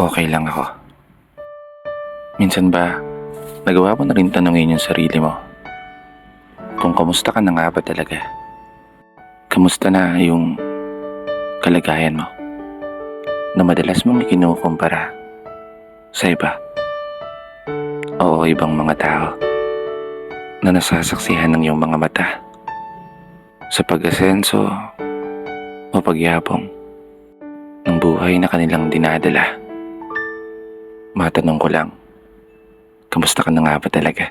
Okay lang ako. Minsan ba, nagawa mo na rin tanungin yung sarili mo kung kamusta ka na nga ba talaga? Kamusta na yung kalagayan mo na madalas mong ikinukumpara sa iba o ibang mga tao na nasasaksihan ng iyong mga mata sa pag-asenso o pagyabong ng buhay na kanilang dinadala. Matanong ko lang, kamusta ka na nga ba talaga?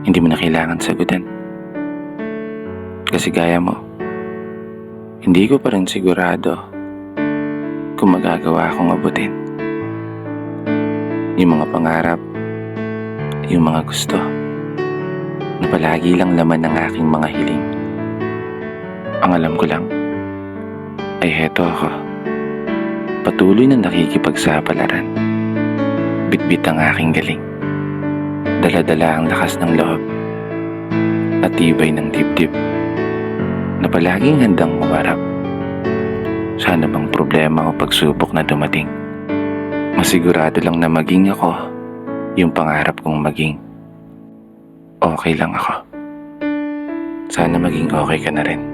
Hindi mo na kailangan sagutin. Kasi gaya mo, hindi ko pa rin sigurado kung magagawa akong abutin yung mga pangarap, yung mga gusto na palagi lang laman ng aking mga hiling. Ang alam ko lang ay heto ako, patuloy na nakikipagsapalaran. Bitbit ang aking galing, dala-dala ang lakas ng loob at tibay ng dibdib na palaging handang umarap sa anumang problema o pagsubok na dumating. Masigurado lang na maging ako yung pangarap kong maging. Okay lang ako. Sana maging okay ka na rin.